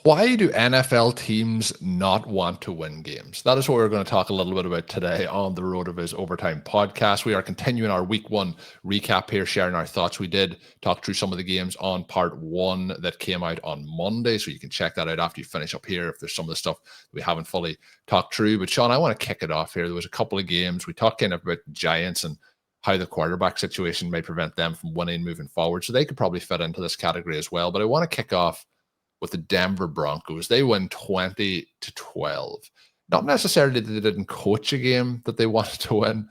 Why do NFL teams not want to win games? That is what we're going to talk a little bit about today on the RotoViz Overtime podcast. We are continuing our week one recap here, sharing our thoughts. We did talk through some of the games on part one that came out on Monday, so you can check that out after you finish up here if there's some of the stuff we haven't fully talked through. But Shawn, I want to kick it off here. There was a couple of games. We talked kind of about the Giants and how the quarterback situation may prevent them from winning moving forward. So they could probably fit into this category as well. But I want to kick off with the Denver Broncos. They win 20-12. Not necessarily that they didn't coach a game that they wanted to win,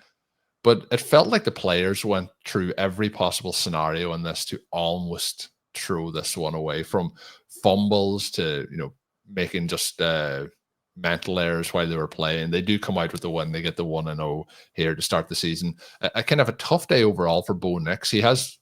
but it felt like the players went through every possible scenario in this to almost throw this one away, from fumbles to, making just mental errors while they were playing. They do come out with the win. They get the 1-0 here to start the season. A kind of a tough day overall for Bo Nix. He has,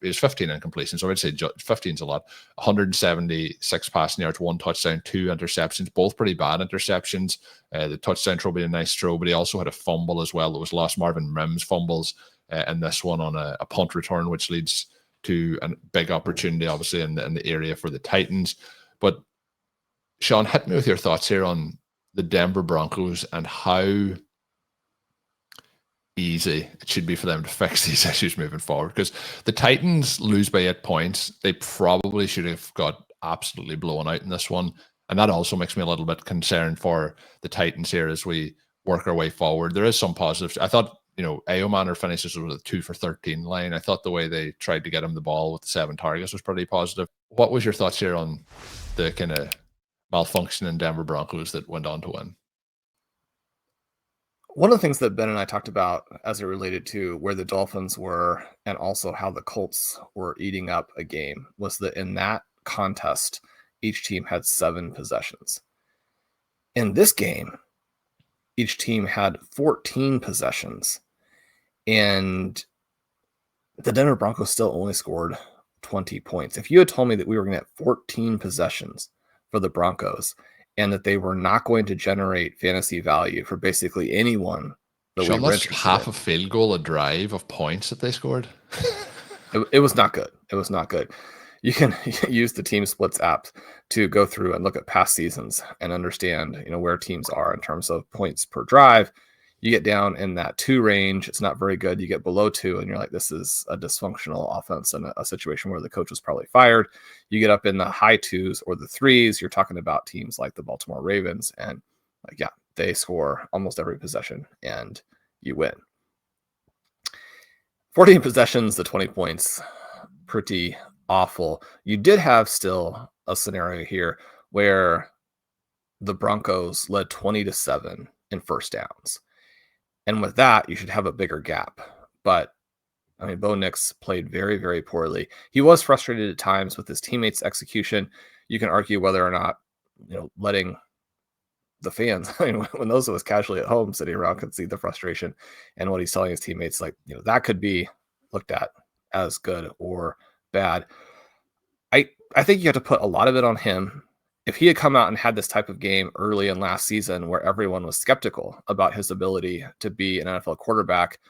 he's 15 incompletions, so I'd say 15 is a lot. 176 passing yards, 1 touchdown, 2 interceptions, both pretty bad interceptions. The touchdown throw being a nice throw, but he also had a fumble as well. It was lost. Marvin Mims fumbles and this one on a punt return, which leads to a big opportunity, obviously, in the area for the Titans. But Shawn, hit me with your thoughts here on the Denver Broncos and how easy it should be for them to fix these issues moving forward. Because the Titans lose by 8 points. They probably should have got absolutely blown out in this one. And that also makes me a little bit concerned for the Titans here as we work our way forward. There is some positives. I thought, Ayomanor finishes with a 2 for 13 line. I thought the way they tried to get him the ball with the 7 targets was pretty positive. What was your thoughts here on the kind of malfunctioning Denver Broncos that went on to win? One of the things that Ben and I talked about as it related to where the Dolphins were and also how the Colts were eating up a game was that in that contest, each team had 7 possessions. In this game, each team had 14 possessions, and the Denver Broncos still only scored 20 points. If you had told me that we were going to have 14 possessions for the Broncos and that they were not going to generate fantasy value for basically anyone that Shawn, that's half a field goal, a drive of points that they scored. It was not good. It was not good. You can use the Team Splits app to go through and look at past seasons and understand, where teams are in terms of points per drive. You get down in that 2 range, it's not very good. You get below 2 and you're like, this is a dysfunctional offense and a situation where the coach was probably fired. You get up in the high 2s or the 3s, you're talking about teams like the Baltimore Ravens, and they score almost every possession and you win. 14 possessions, the 20 points, pretty awful. You did have still a scenario here where the Broncos led 20-7 in first downs. And with that, you should have a bigger gap. But, Bo Nix played very, very poorly. He was frustrated at times with his teammates' execution. You can argue whether or not, letting the fans, when those of us casually at home sitting around could see the frustration and what he's telling his teammates, that could be looked at as good or bad. I think you have to put a lot of it on him. If he had come out and had this type of game early in last season where everyone was skeptical about his ability to be an NFL quarterback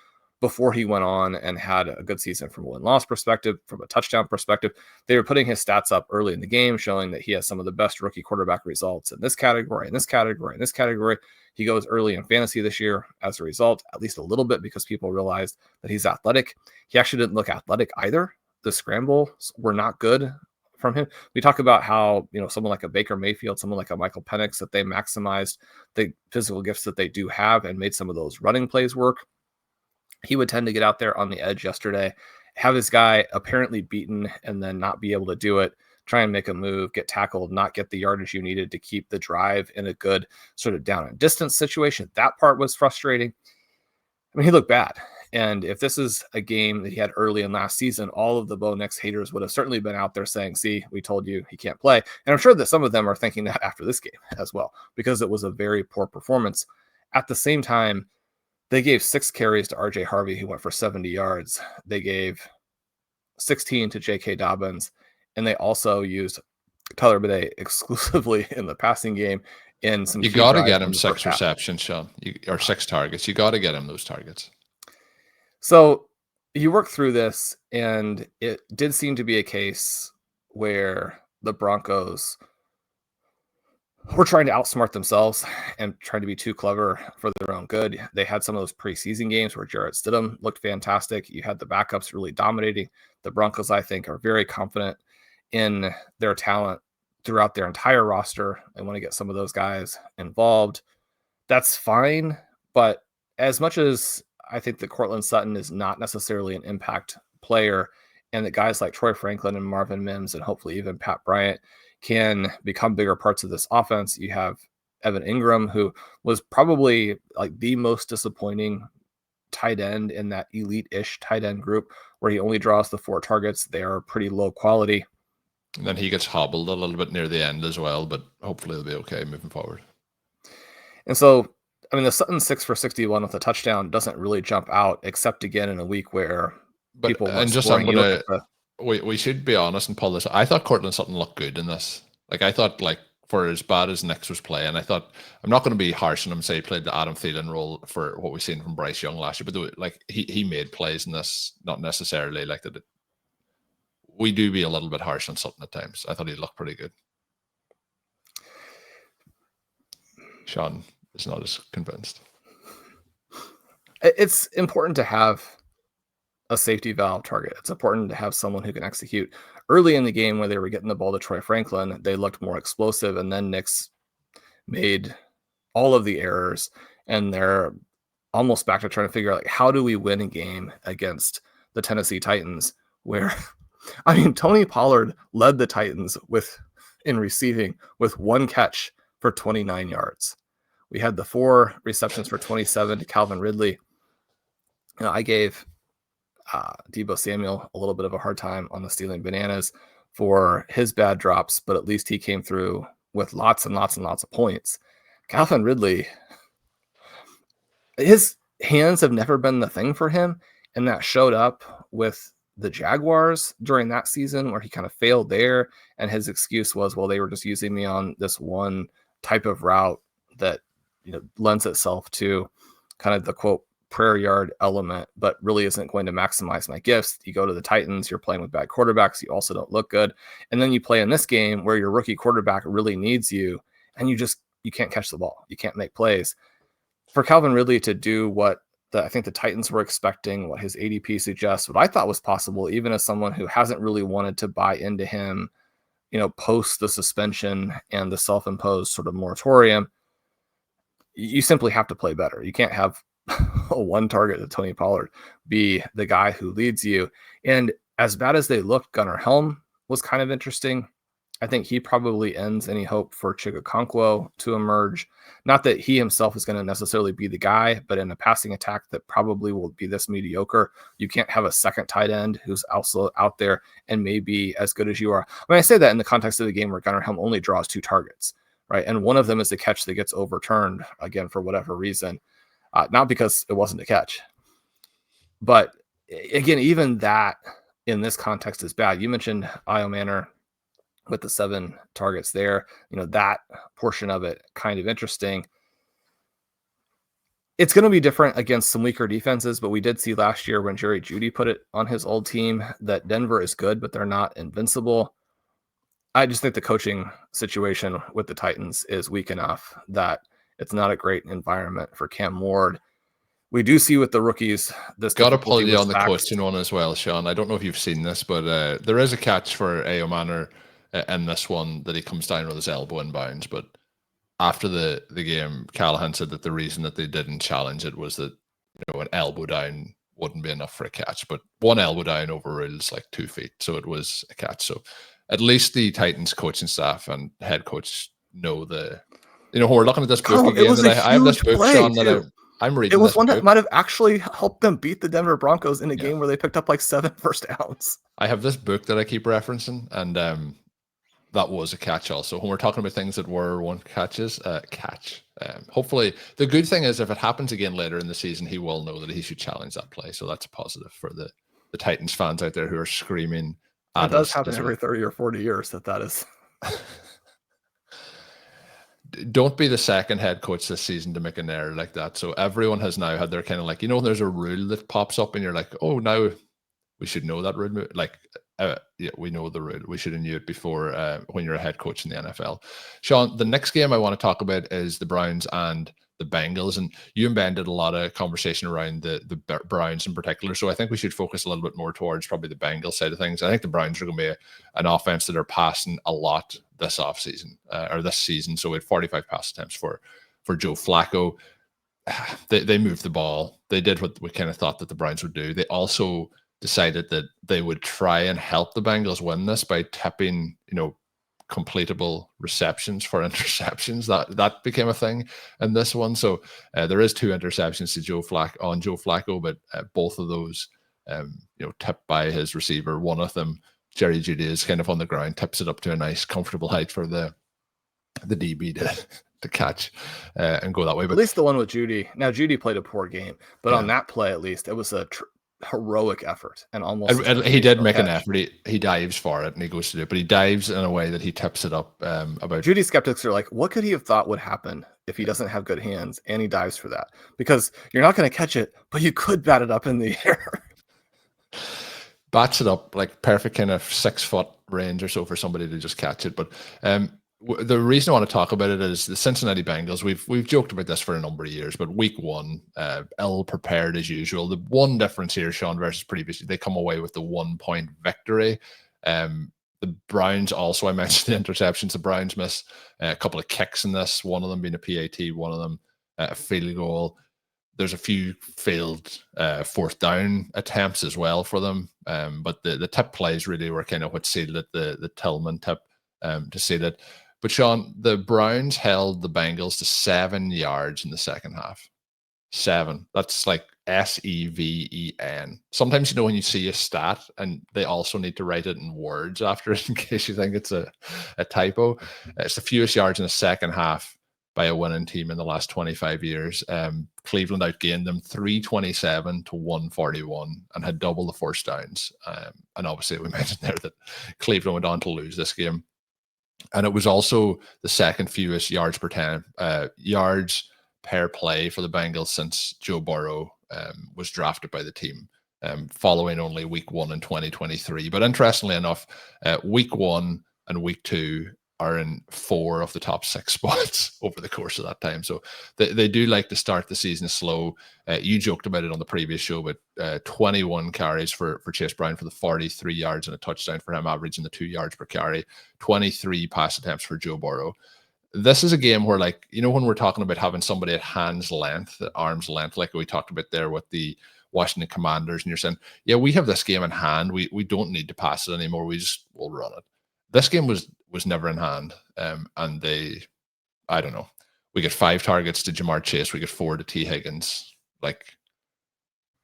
before he went on and had a good season from a win-loss perspective, from a touchdown perspective, they were putting his stats up early in the game, showing that he has some of the best rookie quarterback results in this category, in this category, in this category. He goes early in fantasy this year as a result, at least a little bit, because people realized that he's athletic. He actually didn't look athletic either. The scrambles were not good from him. We talk about how, someone like a Baker Mayfield, someone like a Michael Penix, that they maximized the physical gifts that they do have and made some of those running plays work. He would tend to get out there on the edge yesterday, have his guy apparently beaten and then not be able to do it, try and make a move, get tackled, not get the yardage you needed to keep the drive in a good sort of down and distance situation. That part was frustrating. He looked bad. And if this is a game that he had early in last season, all of the Bo Nix haters would have certainly been out there saying, see, we told you he can't play. And I'm sure that some of them are thinking that after this game as well, because it was a very poor performance. At the same time, they gave 6 carries to RJ Harvey, who went for 70 yards. They gave 16 to J.K. Dobbins, and they also used Tyler Boutte exclusively in the passing game. In some, you got to get him 6 receptions, Shawn, or 6 targets. You got to get him those targets. So you work through this, and it did seem to be a case where the Broncos were trying to outsmart themselves and trying to be too clever for their own good. They had some of those preseason games where Jarrett Stidham looked fantastic. You had the backups really dominating. The Broncos, I think, are very confident in their talent throughout their entire roster. They want to get some of those guys involved. That's fine. But as much as I think that Courtland Sutton is not necessarily an impact player, and that guys like Troy Franklin and Marvin Mims and hopefully even Pat Bryant can become bigger parts of this offense. You have Evan Ingram, who was probably like the most disappointing tight end in that elite-ish tight end group, where he only draws the 4 targets. They are pretty low quality. And then he gets hobbled a little bit near the end as well, but hopefully he'll be okay moving forward. And so, I mean, the Sutton 6 for 61 with a touchdown doesn't really jump out, except again in a week where people were scoring. We should be honest and pull this. I thought Courtland Sutton looked good in this. Like, I thought, like, for as bad as Nix was playing, I thought, I'm not going to be harsh on him, say he played the Adam Thielen role for what we've seen from Bryce Young last year, but like he made plays in this, not necessarily like that. We do be a little bit harsh on Sutton at times. I thought he looked pretty good. Shawn is not as convinced. It's important to have a safety valve target. It's important to have someone who can execute. Early in the game, where they were getting the ball to Troy Franklin, they looked more explosive, and then Nix made all of the errors, and they're almost back to trying to figure out, like, how do we win a game against the Tennessee Titans, where, I mean, Tony Pollard led the Titans in receiving with 1 catch for 29 yards. We had the 4 receptions for 27 to Calvin Ridley. You know, I gave Deebo Samuel a little bit of a hard time on the stealing bananas for his bad drops, but at least he came through with lots and lots and lots of points. Calvin Ridley, his hands have never been the thing for him, and that showed up with the Jaguars during that season, where he kind of failed there, and his excuse was, well, they were just using me on this one type of route that, you know, lends itself to kind of the quote prayer yard element, but really isn't going to maximize my gifts. You go to the Titans, you're playing with bad quarterbacks, you also don't look good, and then you play in this game where your rookie quarterback really needs you, and you can't catch the ball, you can't make plays. For Calvin Ridley to do what I think the Titans were expecting, what his ADP suggests, what I thought was possible, even as someone who hasn't really wanted to buy into him, you know, post the suspension and the self-imposed sort of moratorium, you simply have to play better. You can't have a 1 target to Tony Pollard be the guy who leads you. And as bad as they looked, Gunnar Helm was kind of interesting. I think he probably ends any hope for Chigakonkwo to emerge. Not that he himself is going to necessarily be the guy, but in a passing attack that probably will be this mediocre, you can't have a second tight end who's also out there and maybe as good as you are. I mean, I say that in the context of the game where Gunnar Helm only draws 2 targets, right? And one of them is the catch that gets overturned, again, for whatever reason. Not because it wasn't a catch. But again, even that in this context is bad. You mentioned Io Manor with the 7 targets there. You know, that portion of it kind of interesting. It's going to be different against some weaker defenses, but we did see last year when Jerry Jeudy put it on his old team that Denver is good, but they're not invincible. I just think the coaching situation with the Titans is weak enough that it's not a great environment for Cam Ward. We do see with the rookies this. Got to pull you on the coaching one as well, Shawn. I don't know if you've seen this, but there is a catch for Io Manor in this one that he comes down with his elbow in bounds. But after the game, Callahan said that the reason that they didn't challenge it was that, you know, an elbow down wouldn't be enough for a catch. But 1 elbow down overrules like 2 feet, so it was a catch. So at least the Titans coaching staff and head coach know the. You know, when we're looking at this book again, I have this book, Shawn, that I'm reading. It was one that might have actually helped them beat the Denver Broncos in a game where they picked up like 7 first downs. I have this book that I keep referencing, and that was a catch also. When we're talking about things that were 1 catches, catch. Hopefully, the good thing is if it happens again later in the season, he will know that he should challenge that play. So that's a positive for the Titans fans out there who are screaming at us. It does happen every 30 or 40 years that is... Don't be the second head coach this season to make an error like that. So everyone has now had their kind of like, you know, there's a rule that pops up and you're like, oh, now we should know that rule. Like we know the rule. We should have knew it before when you're a head coach in the NFL. Shawn, the next game I want to talk about is the Browns and the Bengals. And you and Ben did a lot of conversation around the Browns in particular. So I think we should focus a little bit more towards probably the Bengals side of things. I think the Browns are going to be an offense that are passing a lot this offseason or this season. So we had 45 pass attempts for Joe Flacco. They moved the ball. They did what we kind of thought that the Browns would do. They also decided that they would try and help the Bengals win this by tipping, completable receptions for interceptions. That became a thing in this one. So there is 2 interceptions to Joe Flacco, but both of those, tipped by his receiver. One of them, Jerry Jeudy, is kind of on the ground, tips it up to a nice, comfortable height for the DB to catch and go that way. But at least the one with Jeudy. Now Jeudy played a poor game, but on that play, at least it was a heroic effort and almost. And he did make an effort. He dives for it and he goes to do it, but he dives in a way that he tips it up. About Jeudy skeptics are like, what could he have thought would happen if he doesn't have good hands and he dives for that? Because you're not going to catch it, but you could bat it up in the air. Bats it up like perfect kind of 6 foot range or so for somebody to just catch it. But the reason I want to talk about it is the Cincinnati Bengals. We've joked about this for a number of years, but week 1, ill prepared as usual. The one difference here, Shawn, versus previously, they come away with the 1-point victory. The Browns also, I mentioned the interceptions. The Browns miss a couple of kicks in this, one of them being a PAT, one of them a field goal. There's a few failed 4th down attempts as well for them. But the tip plays really were kind of what sealed it, the Tillman tip to seal it. But Shawn, the Browns held the Bengals to 7 yards in the second half. 7. That's like SEVEN. Sometimes, when you see a stat and they also need to write it in words after it in case you think it's a typo. It's the fewest yards in the second half by a winning team in the last 25 years. Cleveland outgained them 327 to 141 and had double the first downs. And obviously we mentioned there that Cleveland went on to lose this game. And it was also the second fewest yards per play for the Bengals since Joe Burrow was drafted by the team, following only week 1 in 2023. But interestingly enough, week 1 and week 2 are in 4 of the top 6 spots over the course of that time. So they do like to start the season slow. You joked about it on the previous show, but 21 carries for Chase Brown for the 43 yards and a touchdown for him, averaging the 2 yards per carry, 23 pass attempts for Joe Burrow. This is a game where, when we're talking about having somebody at arm's length, like we talked about there with the Washington Commanders, and you're saying, yeah, we have this game in hand. We don't need to pass it anymore. We'll run it. This game was never in hand. And I don't know. We get 5 targets to Jamar Chase. We get 4 to T. Higgins.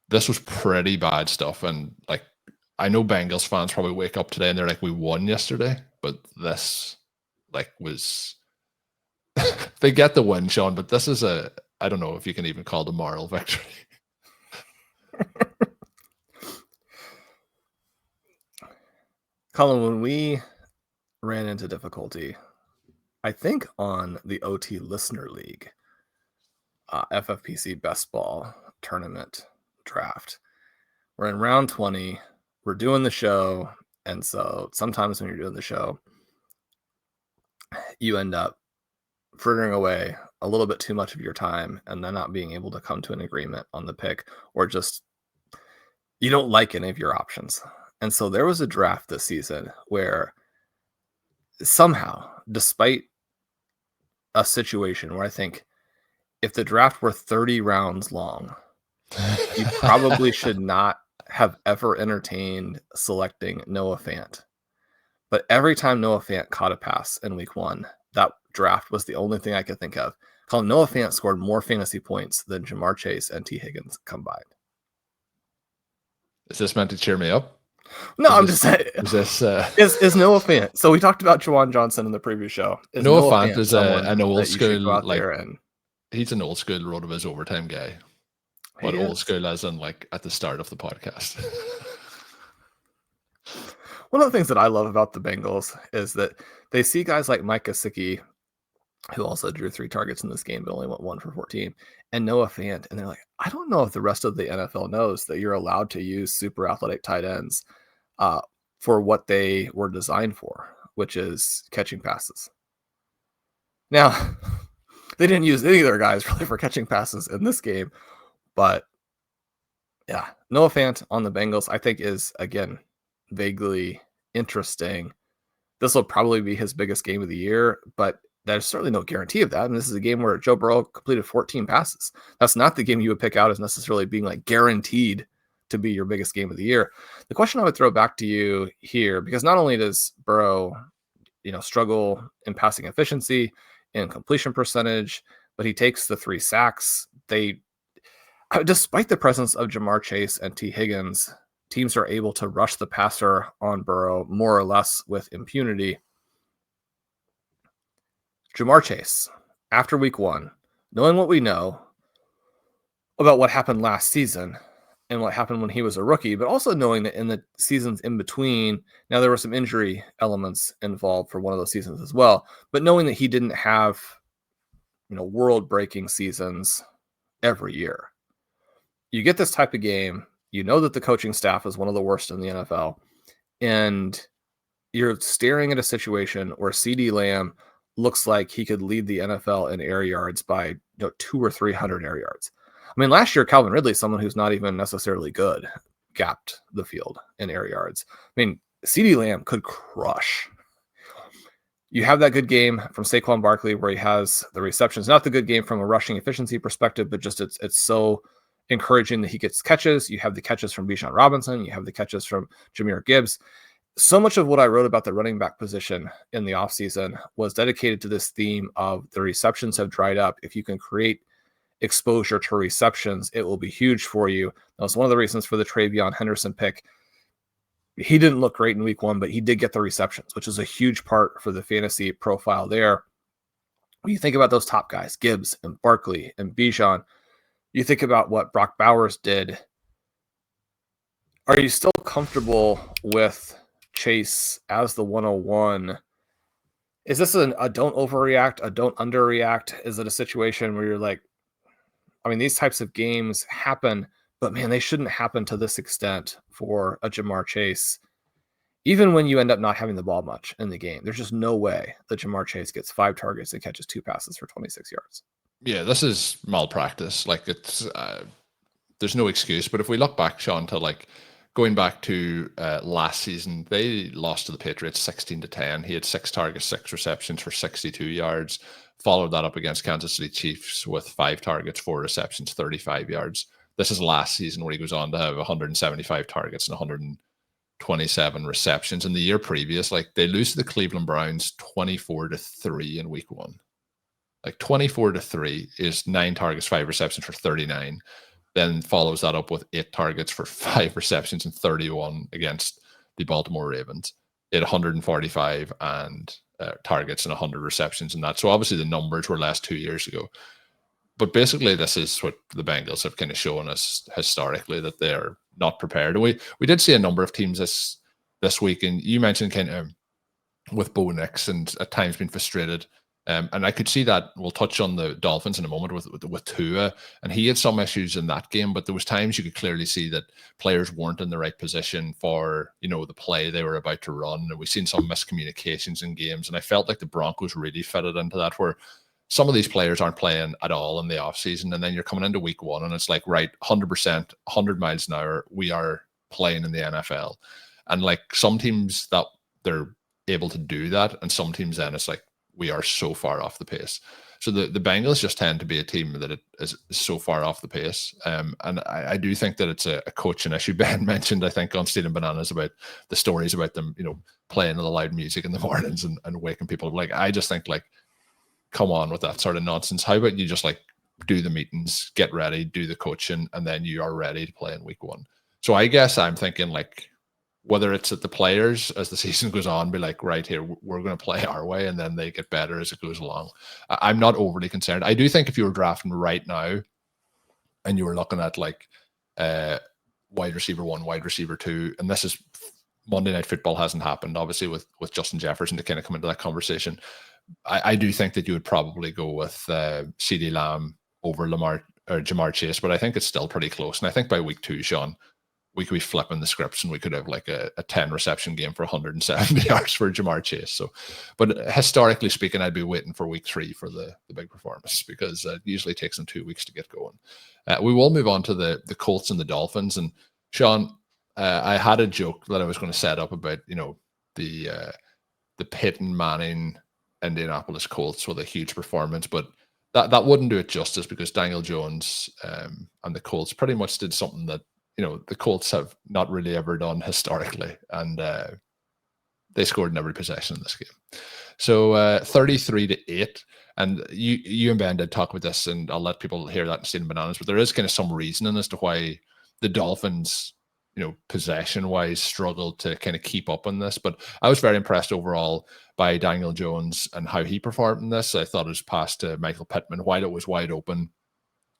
This was pretty bad stuff. And I know Bengals fans probably wake up today and they're like, we won yesterday. But this was they get the win, Shawn, but this is I don't know if you can even call it a moral victory. Colm, when we ran into difficulty, I think on the OT Listener League, FFPC Best Ball Tournament draft, we're in round 20, we're doing the show, and so sometimes when you're doing the show, you end up frittering away a little bit too much of your time and then not being able to come to an agreement on the pick, or just you don't like any of your options. And so there was a draft this season where somehow, despite a situation where I think if the draft were 30 rounds long, you probably should not have ever entertained selecting Noah Fant. But every time Noah Fant caught a pass in week 1, that draft was the only thing I could think of. Noah Fant scored more fantasy points than Jamar Chase and T. Higgins combined. Is this meant to cheer me up? No, I'm just saying. Is this is Noah Fant? So we talked about Juwan Johnson in the previous show. Noah Fant is an old school, he's an old school RotoViz Overtime guy. What old school as in at the start of the podcast? One of the things that I love about the Bengals is that they see guys like Mike Gesicki, who also drew 3 targets in this game, but only went 1 for 14, and Noah Fant. And they're like, I don't know if the rest of the NFL knows that you're allowed to use super athletic tight ends for what they were designed for, which is catching passes. Now, they didn't use any of their guys really for catching passes in this game, but yeah, Noah Fant on the Bengals, I think, is, again, vaguely interesting. This will probably be his biggest game of the year, but there's certainly no guarantee of that. And this is a game where Joe Burrow completed 14 passes. That's not the game you would pick out as necessarily being like guaranteed to be your biggest game of the year. The question I would throw back to you here, because not only does Burrow, struggle in passing efficiency and completion percentage, but he takes the 3 sacks. Despite the presence of Ja'Marr Chase and T. Higgins, teams are able to rush the passer on Burrow more or less with impunity. Ja'Marr Chase, after week 1, knowing what we know about what happened last season and what happened when he was a rookie, but also knowing that in the seasons in between, now there were some injury elements involved for one of those seasons as well, but knowing that he didn't have, world-breaking seasons every year. You get this type of game, you know that the coaching staff is one of the worst in the NFL, and you're staring at a situation where CeeDee Lamb looks like he could lead the NFL in air yards by 200 or 300 air yards. I mean, last year, Calvin Ridley, someone who's not even necessarily good, gapped the field in air yards. I mean, CeeDee Lamb could crush. You have that good game from Saquon Barkley where he has the receptions. Not the good game from a rushing efficiency perspective, but just it's so encouraging that he gets catches. You have the catches from Bijan Robinson. You have the catches from Jahmyr Gibbs. So much of what I wrote about the running back position in the offseason was dedicated to this theme of the receptions have dried up. If you can create exposure to receptions, it will be huge for you. That was one of the reasons for the Travion Henderson pick. He didn't look great in week 1, but he did get the receptions, which is a huge part for the fantasy profile there. When you think about those top guys, Gibbs and Barkley and Bijan, you think about what Brock Bowers did. Are you still comfortable with Chase as the 101? Is this a don't overreact, a don't underreact? Is it a situation where you're like, I mean, these types of games happen, but man, they shouldn't happen to this extent for a Ja'Marr Chase. Even when you end up not having the ball much in the game, there's just no way that Ja'Marr Chase gets 5 targets and catches 2 passes for 26 yards. Yeah, this is malpractice. Like it's, there's no excuse. But if we look back, Shawn, to like going back to last season, they lost to the Patriots 16-10. He had 6 targets, 6 receptions for 62 yards. Followed that up against Kansas City Chiefs with 5 targets, 4 receptions, 35 yards. This is last season where he goes on to have 175 targets and 127 receptions. In the year previous, like they lose to the Cleveland Browns 24-3 in week 1. Like 24-3 is 9 targets, 5 receptions for 39. Then follows that up with 8 targets for 5 receptions and 31 against the Baltimore Ravens. It 145 and targets and 100 receptions and that. So obviously the numbers were less 2 years ago. But basically this is what the Bengals have kind of shown us historically, that they're not prepared. And we did see a number of teams this week, and you mentioned kind of with Bo Nix and at times being frustrated. And I could see that. We'll touch on the Dolphins in a moment with Tua, and he had some issues in that game, but there was times you could clearly see that players weren't in the right position for, the play they were about to run. And we've seen some miscommunications in games, and I felt like the Broncos really fitted into that, where some of these players aren't playing at all in the offseason, and then you're coming into week 1, and it's like, right, 100%, 100 miles an hour, we are playing in the NFL. And like some teams that they're able to do that, and some teams then it's like, we are so far off the pace. So the Bengals just tend to be a team that is so far off the pace. And I do think that it's a coaching issue. Ben mentioned, I think, on Stealing Bananas about the stories about them, playing the loud music in the mornings and waking people up. Like, I just think, like, come on with that sort of nonsense. How about you just, like, do the meetings, get ready, do the coaching, and then you are ready to play in week 1. So I guess I'm thinking, like, whether it's that the players, as the season goes on, be like, right here, we're going to play our way, and then they get better as it goes along. I'm not overly concerned. I do think if you were drafting right now and you were looking at like wide receiver 1, wide receiver 2, and this is Monday Night Football hasn't happened, obviously, with Justin Jefferson to kind of come into that conversation. I do think that you would probably go with CeeDee Lamb over Lamar or Ja'Marr Chase, but I think it's still pretty close. And I think by week 2, Shawn, we could be flipping the scripts and we could have like a 10 reception game for 170 yards for Jamar Chase. So, but historically speaking, I'd be waiting for week 3 for the big performance, because it usually takes them 2 weeks to get going. We will move on to the Colts and the Dolphins. And Shawn, I had a joke that I was going to set up about, the Pittman Manning Indianapolis Colts with a huge performance, but that wouldn't do it justice, because Daniel Jones and the Colts pretty much did something that the Colts have not really ever done historically, and they scored in every possession in this game. So 33-8, and you and Ben did talk about this, and I'll let people hear that and stealing bananas, but there is kind of some reasoning as to why the Dolphins, possession-wise, struggled to kind of keep up on this. But I was very impressed overall by Daniel Jones and how he performed in this. I thought his pass to Michael Pittman, while it was wide open,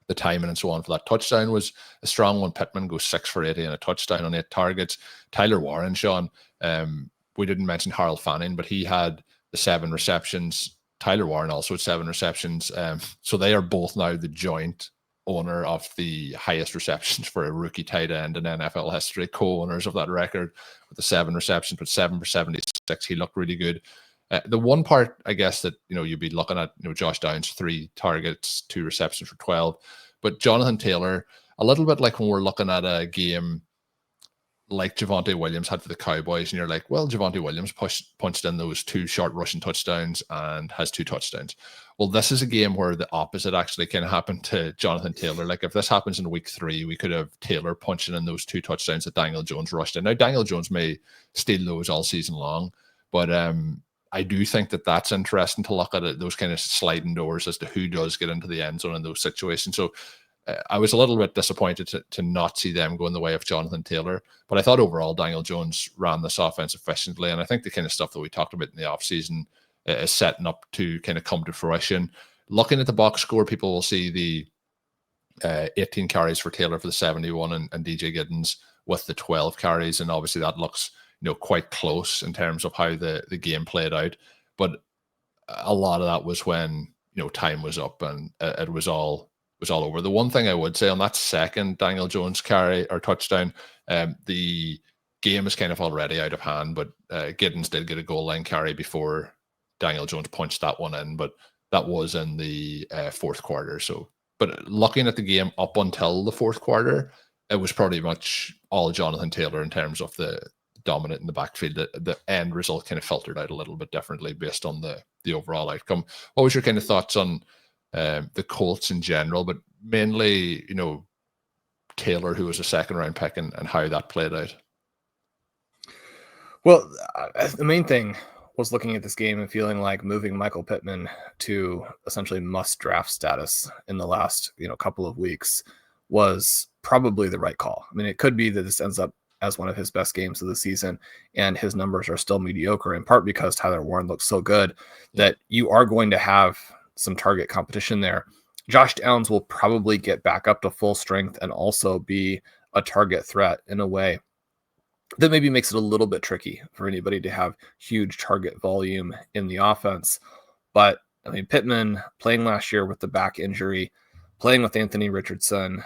the timing and so on for that touchdown was a strong one. Pittman goes 6 for 80 and a touchdown on 8 targets. Tyler Warren, Shawn, we didn't mention Harold Fanning, but he had the 7 receptions. Tyler Warren also had 7 receptions. So they are both now the joint owner of the highest receptions for a rookie tight end in NFL history, co-owners of that record with the 7 receptions, but 7 for 76. He looked really good. The one part, I guess, that you'd be looking at, Josh Downs, 3 targets, 2 receptions for 12, but Jonathan Taylor, a little bit like when we're looking at a game like Javonte Williams had for the Cowboys, and you're like, well, Javonte Williams punched in those 2 short rushing touchdowns and has 2 touchdowns. Well, this is a game where the opposite actually kind of happened to Jonathan Taylor. Like, if this happens in week 3, we could have Taylor punching in those 2 touchdowns that Daniel Jones rushed in. Now, Daniel Jones may steal those all season long, but I do think that that's interesting to look at it, those kind of sliding doors as to who does get into the end zone in those situations. So I was a little bit disappointed to not see them go in the way of Jonathan Taylor, but I thought overall Daniel Jones ran this offense efficiently, and I think the kind of stuff that we talked about in the offseason is setting up to kind of come to fruition. Looking at the box score, people will see the 18 carries for Taylor for the 71 and DJ Giddens with the 12 carries, and obviously that looks quite close in terms of how the game played out. But a lot of that was when time was up and it was all over. The one thing I would say on that second Daniel Jones carry or touchdown, the game is kind of already out of hand, but Giddens did get a goal line carry before Daniel Jones punched that one in, but that was in the fourth quarter. So, but looking at the game up until the fourth quarter, it was pretty much all Jonathan Taylor in terms of the dominant in the backfield. The end result kind of filtered out a little bit differently based on the overall outcome. What was your kind of thoughts on the Colts in general, but mainly, Taylor, who was a second round pick, and how that played out? Well, the main thing was looking at this game and feeling like moving Michael Pittman to essentially must draft status in the last, couple of weeks was probably the right call. I mean, it could be that this ends up as one of his best games of the season, and his numbers are still mediocre, in part because Tyler Warren looks so good that you are going to have some target competition there. Josh Downs will probably get back up to full strength and also be a target threat in a way that maybe makes it a little bit tricky for anybody to have huge target volume in the offense. But I mean, Pittman playing last year with the back injury, playing with Anthony Richardson,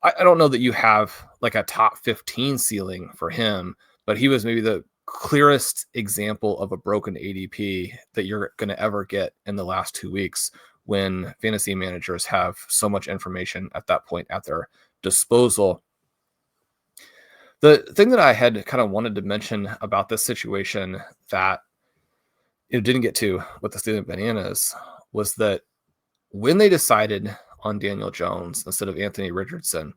I don't know that you have like a top 15 ceiling for him, but he was maybe the clearest example of a broken ADP that you're going to ever get in the last 2 weeks, when fantasy managers have so much information at that point at their disposal. The thing that I had kind of wanted to mention about this situation that it didn't get to with the Stealing Bananas was that when they decided on Daniel Jones instead of Anthony Richardson,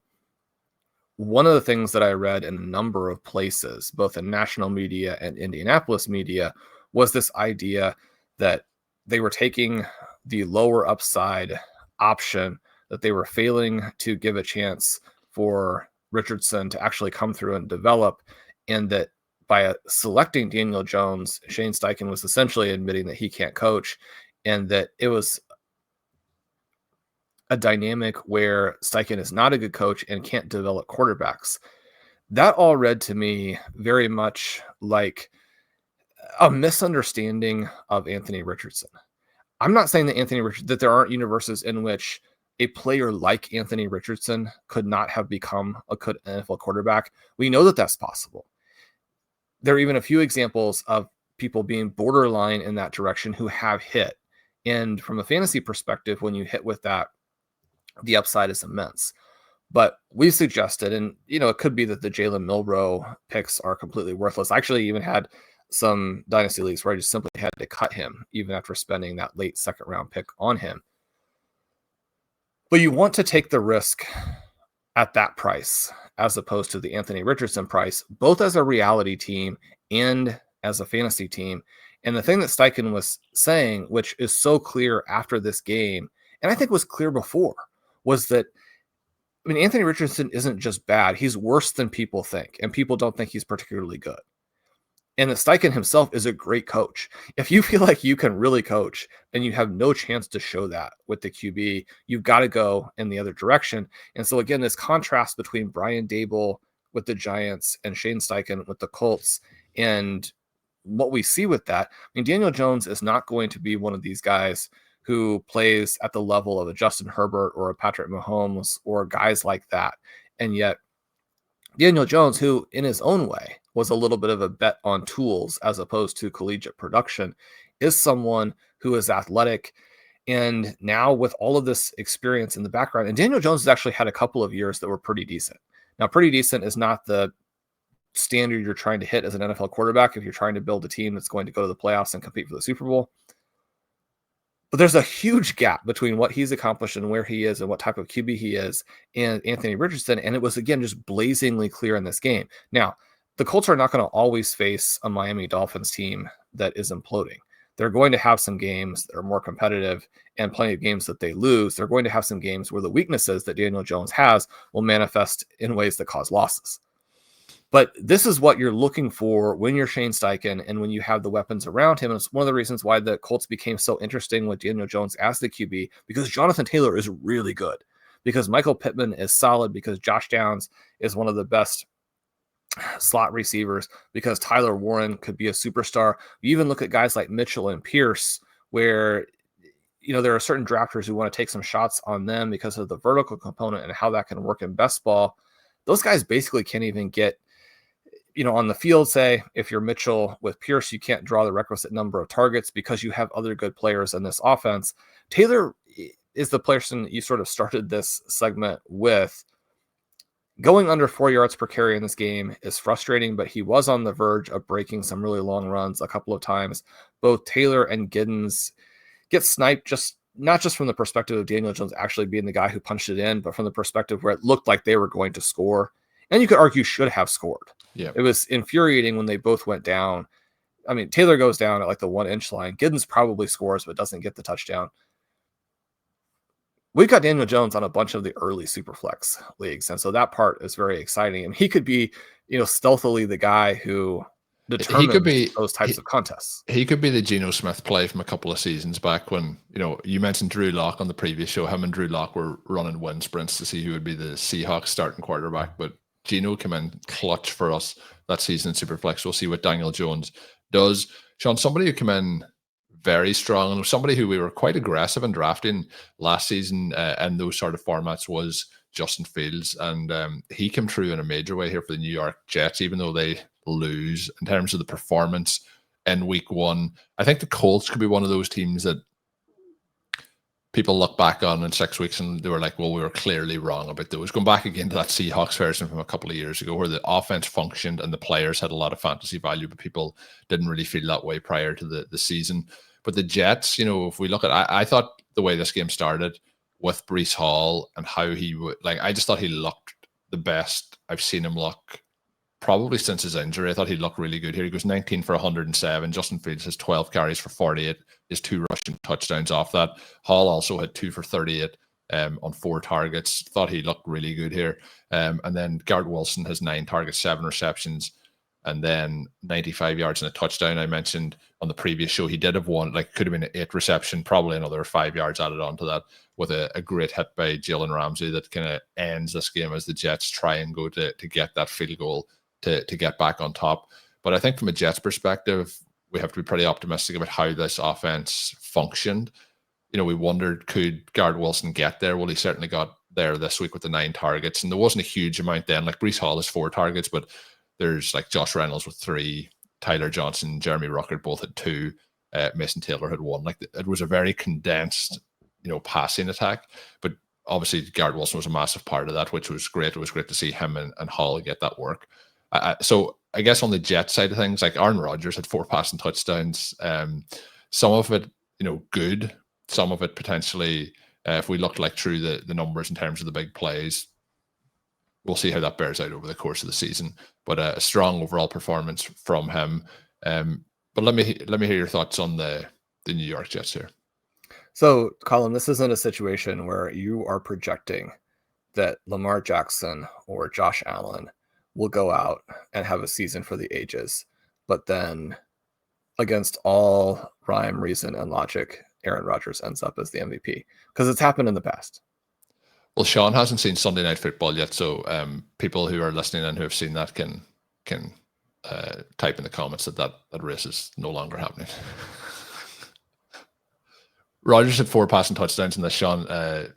one of the things that I read in a number of places, both in national media and Indianapolis media, was this idea that they were taking the lower upside option, that they were failing to give a chance for Richardson to actually come through and develop, and that by selecting Daniel Jones, Shane Steichen was essentially admitting that he can't coach, and that it was a dynamic where Steichen is not a good coach and can't develop quarterbacks. That all read to me very much like a misunderstanding of Anthony Richardson. I'm not saying that that there aren't universes in which a player like Anthony Richardson could not have become a good NFL quarterback. We know that that's possible. There are even a few examples of people being borderline in that direction who have hit. And from a fantasy perspective, when you hit with that, the upside is immense. But we suggested, and it could be that the Jalen Milroe picks are completely worthless. I actually even had some dynasty leagues where I just simply had to cut him, even after spending that late second round pick on him. But you want to take the risk at that price as opposed to the Anthony Richardson price, both as a reality team and as a fantasy team. And the thing that Steichen was saying, which is so clear after this game, and I think was clear before, was that, Anthony Richardson isn't just bad. He's worse than people think, and people don't think he's particularly good. And that Steichen himself is a great coach. If you feel like you can really coach and you have no chance to show that with the QB, you've got to go in the other direction. And so again, this contrast between Brian Daboll with the Giants and Shane Steichen with the Colts, and what we see with that, Daniel Jones is not going to be one of these guys who plays at the level of a Justin Herbert or a Patrick Mahomes or guys like that. And yet Daniel Jones, who in his own way was a little bit of a bet on tools as opposed to collegiate production, is someone who is athletic. And now with all of this experience in the background, and Daniel Jones has actually had a couple of years that were pretty decent. Now, pretty decent is not the standard you're trying to hit as an NFL quarterback if you're trying to build a team that's going to go to the playoffs and compete for the Super Bowl. But there's a huge gap between what he's accomplished and where he is and what type of QB he is and Anthony Richardson. And it was, again, just blazingly clear in this game. Now, the Colts are not going to always face a Miami Dolphins team that is imploding. They're going to have some games that are more competitive and plenty of games that they lose. They're going to have some games where the weaknesses that Daniel Jones has will manifest in ways that cause losses. But this is what you're looking for when you're Shane Steichen and when you have the weapons around him. And it's one of the reasons why the Colts became so interesting with Daniel Jones as the QB, because Jonathan Taylor is really good, because Michael Pittman is solid, because Josh Downs is one of the best slot receivers, because Tyler Warren could be a superstar. You even look at guys like Mitchell and Pierce, where there are certain drafters who want to take some shots on them because of the vertical component and how that can work in best ball. Those guys basically can't even get on the field. Say if you're Mitchell with Pierce, you can't draw the requisite number of targets because you have other good players in this offense. Taylor is the person you sort of started this segment with. Going under 4 yards per carry in this game is frustrating, but he was on the verge of breaking some really long runs a couple of times. Both Taylor and Giddens get sniped, not just from the perspective of Daniel Jones actually being the guy who punched it in, but from the perspective where it looked like they were going to score. And you could argue should have scored. Yeah. It was infuriating when they both went down. Taylor goes down at like the 1 inch line. Giddens probably scores, but doesn't get the touchdown. We've got Daniel Jones on a bunch of the early Superflex leagues. And so that part is very exciting. And he could be, stealthily the guy who determines those types of contests. He could be the Geno Smith play from a couple of seasons back when, you mentioned Drew Lock on the previous show. Him and Drew Lock were running wind sprints to see who would be the Seahawks starting quarterback. But Geno came in clutch for us that season in Superflex. We'll see what Daniel Jones does. Shawn, somebody who came in very strong and somebody who we were quite aggressive in drafting last season and those sort of formats was Justin Fields. And he came through in a major way here for the New York Jets, even though they lose in terms of the performance in week 1. I think the Colts could be one of those teams that people look back on in 6 weeks and they were like, well, we were clearly wrong about those. Going back again to that Seahawks version from a couple of years ago where the offense functioned and the players had a lot of fantasy value, but people didn't really feel that way prior to the season. But the Jets, if we look at, I thought the way this game started with Breece Hall and how he would, I just thought he looked the best I've seen him look probably since his injury. I thought he looked really good here. He goes 19 for 107. Justin Fields has 12 carries for 48. His 2 rushing touchdowns off that. Hall also had 2 for 38 on 4 targets. Thought he looked really good here. And then Garrett Wilson has 9 targets, 7 receptions, and then 95 yards and a touchdown. I mentioned on the previous show, he did have one, could have been an 8 reception, probably another 5 yards added onto that with a great hit by Jalen Ramsey that kind of ends this game as the Jets try and go to get that field goal to get back on top. But I think from a Jets perspective, we have to be pretty optimistic about how this offense functioned. we wondered, could Garret Wilson get there? Well, he certainly got there this week with the 9 targets, and there wasn't a huge amount then. Like Breece Hall has 4 targets, but there's like Josh Reynolds with 3, Tyler Johnson, Jeremy Ruckert both had 2, Mason Taylor had 1. Like it was a very condensed, passing attack, but obviously Garret Wilson was a massive part of that, which was great. It was great to see him and Hall get that work. So I guess on the Jet side of things, like Aaron Rodgers had 4 passing touchdowns. Some of it, good. Some of it potentially, if we look like through the numbers in terms of the big plays, we'll see how that bears out over the course of the season. But a strong overall performance from him. But let me hear your thoughts on the New York Jets here. So, Colm, this isn't a situation where you are projecting that Lamar Jackson or Josh Allen will go out and have a season for the ages, but then against all rhyme, reason, and logic, Aaron Rodgers ends up as the MVP, because it's happened in the past. Well, Shawn hasn't seen Sunday Night Football yet, so people who are listening and who have seen that can type in the comments that race is no longer happening. Rodgers had 4 passing touchdowns in this, Shawn.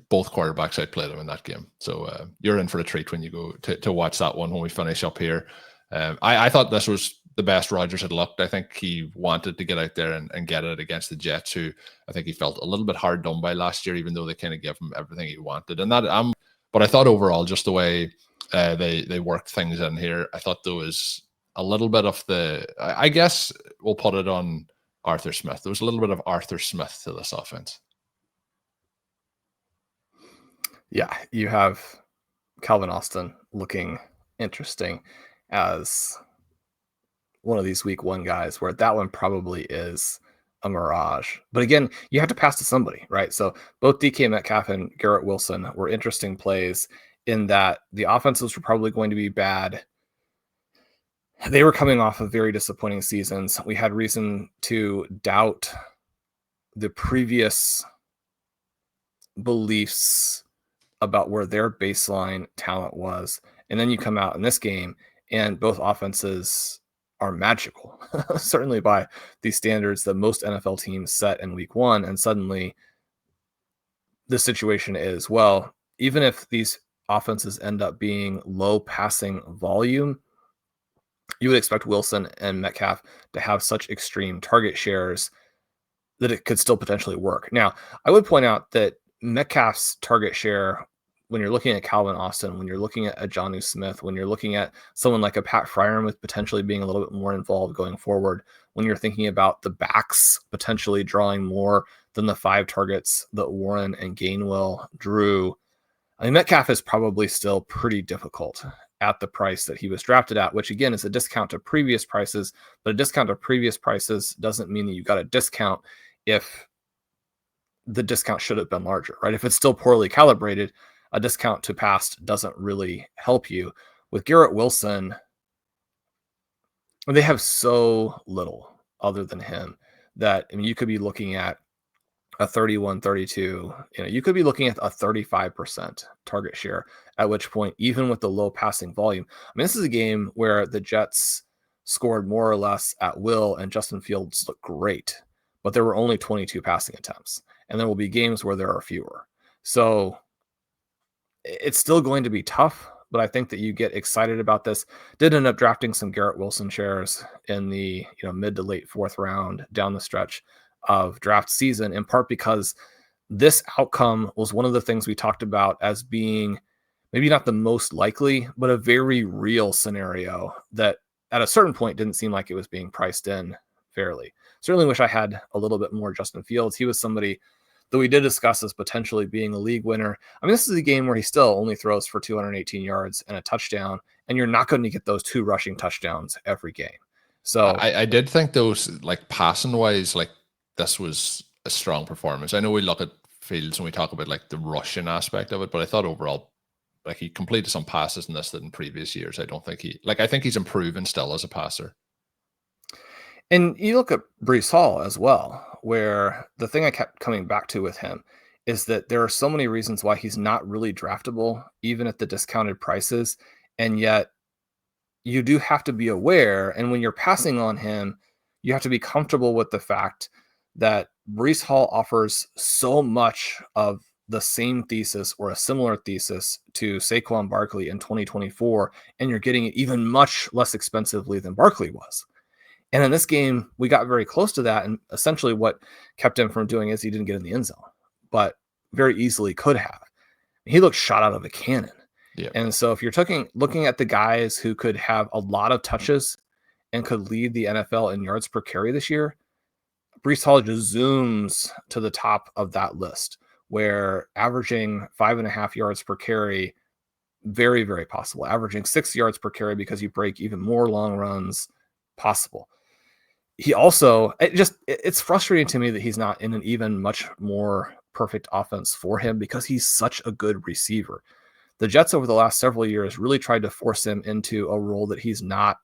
Both quarterbacks outplayed him in that game. So you're in for a treat when you go to watch that one when we finish up here. I thought this was the best Rodgers had looked. I think he wanted to get out there and get it against the Jets, who I think he felt a little bit hard done by last year, even though they kind of gave him everything he wanted. And that, but I thought overall, just the way they worked things in here, I thought there was a little bit of I guess we'll put it on Arthur Smith. There was a little bit of Arthur Smith to this offense. Yeah, you have Calvin Austin looking interesting as one of these week 1 guys, where that one probably is a mirage. But again, you have to pass to somebody, right? So both DK Metcalf and Garret Wilson were interesting plays in that the offenses were probably going to be bad. They were coming off of very disappointing seasons. We had reason to doubt the previous beliefs about where their baseline talent was. And then you come out in this game and both offenses are magical, certainly by the standards that most NFL teams set in week 1. And suddenly the situation is, well, even if these offenses end up being low passing volume, you would expect Wilson and Metcalf to have such extreme target shares that it could still potentially work. Now, I would point out that Metcalf's target share, when you're looking at Calvin Austin, when you're looking at a Jonnu Smith, when you're looking at someone like a Pat Fryermuth potentially being a little bit more involved going forward, when you're thinking about the backs potentially drawing more than the 5 targets that Warren and Gainwell drew, I mean, Metcalf is probably still pretty difficult at the price that he was drafted at, which again is a discount to previous prices, but a discount to previous prices doesn't mean that you got a discount if the discount should have been larger, right? If it's still poorly calibrated, a discount to past doesn't really help you. With Garret Wilson, they have so little other than him that, I mean, you could be looking at a 31-32, you could be looking at a 35% target share, at which point, even with the low passing volume, I mean, this is a game where the Jets scored more or less at will and Justin Fields looked great, but there were only 22 passing attempts, and there will be games where there are fewer. So it's still going to be tough, but I think that you get excited about this. Did end up drafting some Garret Wilson shares in the mid to late 4th round down the stretch of draft season, in part because this outcome was one of the things we talked about as being maybe not the most likely, but a very real scenario that at a certain point didn't seem like it was being priced in fairly. Certainly wish I had a little bit more Justin Fields. He was somebody that we did discuss as potentially being a league winner. I mean, this is a game where he still only throws for 218 yards and a touchdown, and you're not going to get those 2 rushing touchdowns every game. So I did think those, like passing wise, like this was a strong performance. I know we look at Fields and we talk about like the rushing aspect of it, but I thought overall, like he completed some passes in this that in previous years. I don't think I think he's improving still as a passer. And you look at Breece Hall as well, where the thing I kept coming back to with him is that there are so many reasons why he's not really draftable, even at the discounted prices. And yet you do have to be aware. And when you're passing on him, you have to be comfortable with the fact that Breece Hall offers so much of the same thesis or a similar thesis to Saquon Barkley in 2024, and you're getting it even much less expensively than Barkley was. And in this game, we got very close to that. And essentially what kept him from doing is he didn't get in the end zone, but very easily could have. He looked shot out of a cannon. Yeah. And so if you're looking at the guys who could have a lot of touches and could lead the NFL in yards per carry this year, Breece Hall just zooms to the top of that list, where averaging 5.5 yards per carry, very, very possible. Averaging 6 yards per carry because you break even more long runs, possible. He also, it's frustrating to me that he's not in an even much more perfect offense for him because he's such a good receiver. The Jets over the last several years really tried to force him into a role that he's not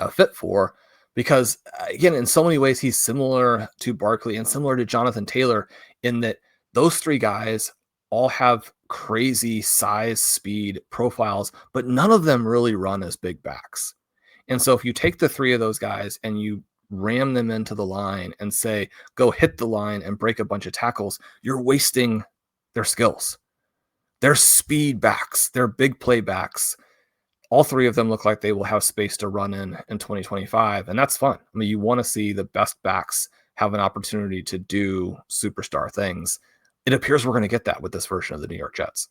a fit for because, again, in so many ways, he's similar to Barkley and similar to Jonathan Taylor in that those three guys all have crazy size, speed profiles, but none of them really run as big backs. And so if you take the three of those guys and you ram them into the line and say, go hit the line and break a bunch of tackles, you're wasting their skills. They're speed backs. They're big play backs. All three of them look like they will have space to run in 2025. And that's fun. I mean, you want to see the best backs have an opportunity to do superstar things. It appears we're going to get that with this version of the New York Jets.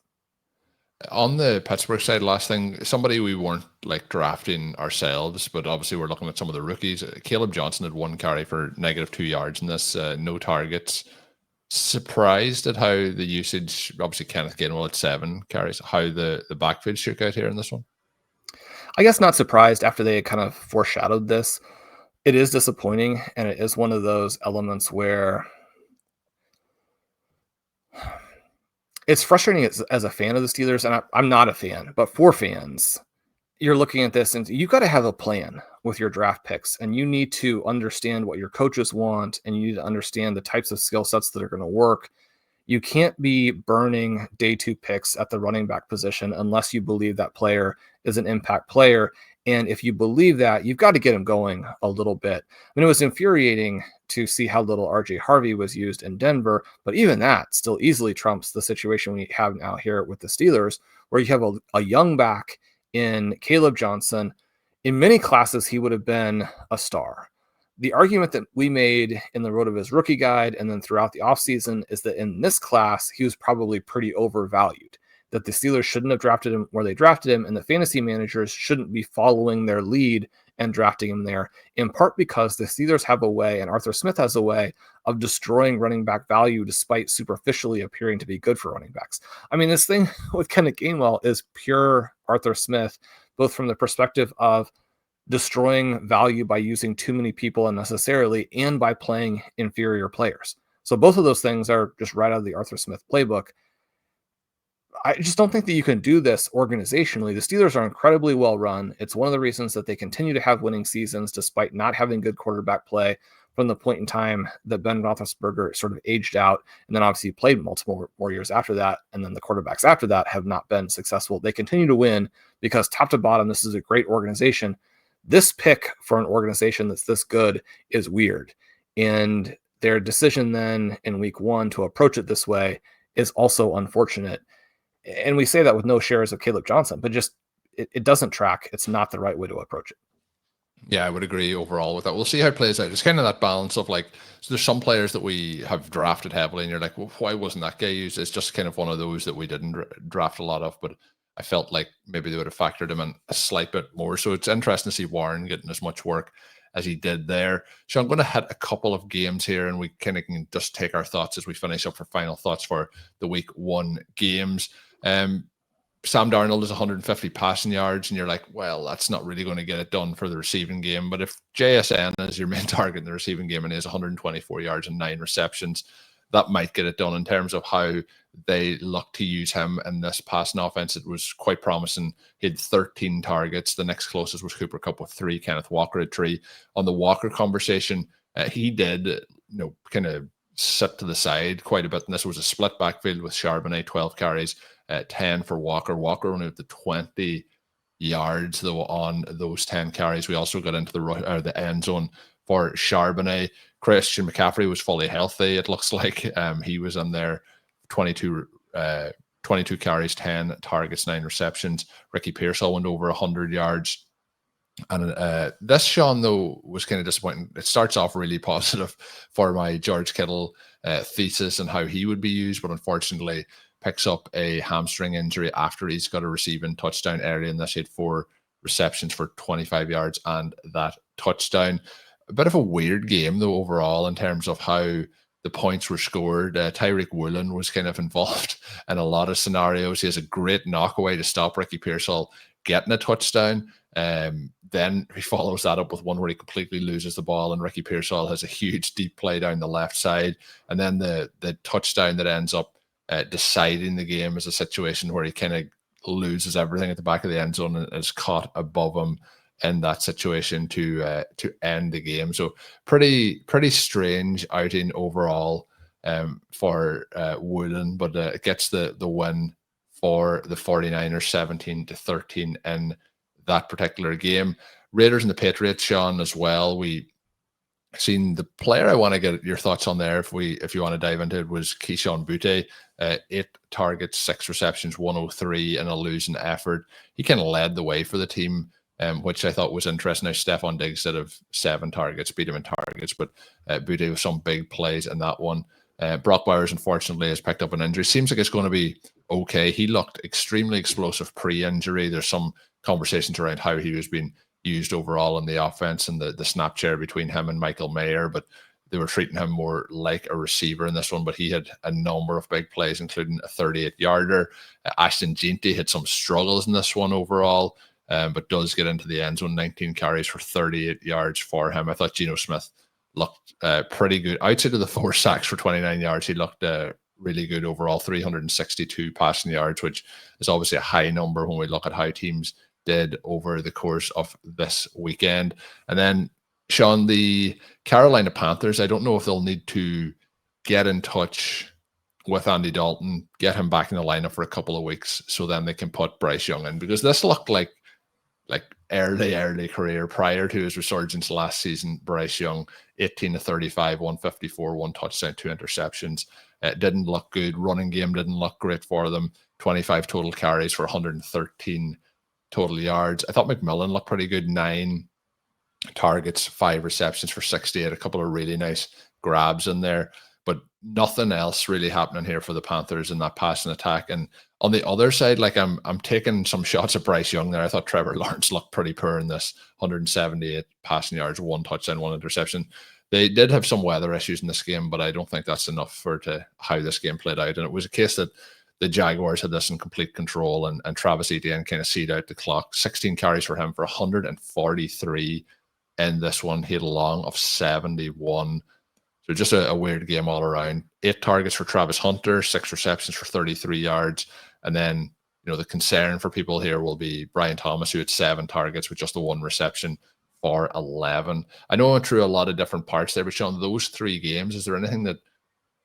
On the Pittsburgh side, last thing, somebody we weren't like drafting ourselves, but obviously we're looking at some of the rookies. Caleb Johnson had 1 carry for -2 yards in this, no targets. Surprised at how the usage, obviously Kenneth Gainwell at 7 carries, how the backfield shook out here in this one. I guess not surprised after they had kind of foreshadowed this. It is disappointing, and it is one of those elements where it's frustrating as a fan of the Steelers, and I'm not a fan, but for fans, you're looking at this and you've got to have a plan with your draft picks, and you need to understand what your coaches want, and you need to understand the types of skill sets that are going to work. You can't be burning day 2 picks at the running back position unless you believe that player is an impact player. And if you believe that, you've got to get him going a little bit. I mean, it was infuriating to see how little RJ Harvey was used in Denver, but even that still easily trumps the situation we have now here with the Steelers, where you have a young back in Caleb Johnson. In many classes, he would have been a star. The argument that we made in the RotoViz rookie guide and then throughout the offseason is that in this class, he was probably pretty overvalued, that the Steelers shouldn't have drafted him where they drafted him, and the fantasy managers shouldn't be following their lead and drafting him there, in part because the Steelers have a way, and Arthur Smith has a way, of destroying running back value despite superficially appearing to be good for running backs. I mean, this thing with Kenneth Gainwell is pure Arthur Smith, both from the perspective of destroying value by using too many people unnecessarily and by playing inferior players. So both of those things are just right out of the Arthur Smith playbook. I just don't think that you can do this organizationally. The Steelers are incredibly well run. It's one of the reasons that they continue to have winning seasons despite not having good quarterback play from the point in time that Ben Roethlisberger sort of aged out, and then obviously played multiple more years after that, and then the quarterbacks after that have not been successful. They continue to win because top to bottom, this is a great organization. This pick for an organization that's this good is weird. And their decision then in week 1 to approach it this way is also unfortunate. And we say that with no shares of Caleb Johnson, but just it doesn't track. It's not the right way to approach it. Yeah, I would agree overall with that. We'll see how it plays out. It's kind of that balance of like, so there's some players that we have drafted heavily, and you're like, well, why wasn't that guy used? It's just kind of one of those that we didn't draft a lot of, but I felt like maybe they would have factored him in a slight bit more. So it's interesting to see Warren getting as much work as he did there. So I'm going to hit a couple of games here, and we kind of can just take our thoughts as we finish up for final thoughts for the week 1 games. Sam Darnold is 150 passing yards, and you're like, well, that's not really going to get it done for the receiving game. But if JSN is your main target in the receiving game and he has 124 yards and 9 receptions, that might get it done. In terms of how they look to use him in this passing offense, it was quite promising. He had 13 targets. The next closest was Cooper Kupp with 3, Kenneth Walker at 3. On the Walker conversation, he did, kind of sit to the side quite a bit. And this was a split backfield with Charbonnet, 12 carries, 10 for Walker. Walker only with the 20 yards, though, on those 10 carries. We also got into the end zone for Charbonnet. Christian McCaffrey was fully healthy, it looks like. He was in there, 22 carries, 10 targets, 9 receptions. Ricky Pearsall went over 100 yards. And this, Shawn, though, was kind of disappointing. It starts off really positive for my George Kittle thesis and how he would be used, but unfortunately picks up a hamstring injury after he's got a receiving touchdown early in this. He had 4 receptions for 25 yards and that touchdown. A bit of a weird game, though, overall, in terms of how the points were scored. Tyreek Woolen was kind of involved in a lot of scenarios. He has a great knockaway to stop Ricky Pearsall getting a touchdown. Then he follows that up with one where he completely loses the ball, and Ricky Pearsall has a huge deep play down the left side. And then the touchdown that ends up deciding the game is a situation where he kind of loses everything at the back of the end zone and is caught above him in that situation to end the game. So pretty strange outing overall for Woolen, but it gets the win for the 49ers 17-13 in that particular game. Raiders and the Patriots, Shawn, as well. We seen the player I want to get your thoughts on there, if you want to dive into it, was Kayshon Boutte. 8 targets, 6 receptions, 103 in a losing effort. He kind of led the way for the team, which I thought was interesting. Now, Stephon Diggs instead of 7 targets, beat him in targets, but Boutte with some big plays in that one. Brock Bowers, unfortunately, has picked up an injury. Seems like it's going to be okay. He looked extremely explosive pre-injury. There's some conversations around how he was being used overall in the offense and the snap share between him and Michael Mayer, but they were treating him more like a receiver in this one. But he had a number of big plays, including a 38-yarder. Ashton Jeanty had some struggles in this one overall, but does get into the end zone. 19 carries for 38 yards for him. I thought Geno Smith looked pretty good. Outside of the 4 sacks for 29 yards, he looked really good overall. 362 passing yards, which is obviously a high number when we look at how teams did over the course of this weekend. And then, Shawn, the Carolina Panthers, I don't know if they'll need to get in touch with Andy Dalton, get him back in the lineup for a couple of weeks, so then they can put Bryce Young in, because this looked like early career prior to his resurgence last season. Bryce Young, 18-35, 154, 1 touchdown, 2 interceptions. It didn't look good. Running game didn't look great for them. 25 total carries for 113 total yards. I thought McMillan looked pretty good. 9 targets, 5 receptions for 68. A couple of really nice grabs in there, but nothing else really happening here for the Panthers in that passing attack. And on the other side, like I'm taking some shots at Bryce Young there. I thought Trevor Lawrence looked pretty poor in this. 178 passing yards, 1 touchdown, 1 interception. They did have some weather issues in this game, but I don't think that's enough for how this game played out. And it was a case that the Jaguars had this in complete control, and Travis Etienne kind of seed out the clock. 16 carries for him for 143 in this one. He had a long of 71. So just a weird game all around. 8 targets for Travis Hunter, 6 receptions for 33 yards. And then, the concern for people here will be Brian Thomas, who had 7 targets with just the 1 reception for 11. I know I went through a lot of different parts there, but Shawn, those 3 games, is there anything that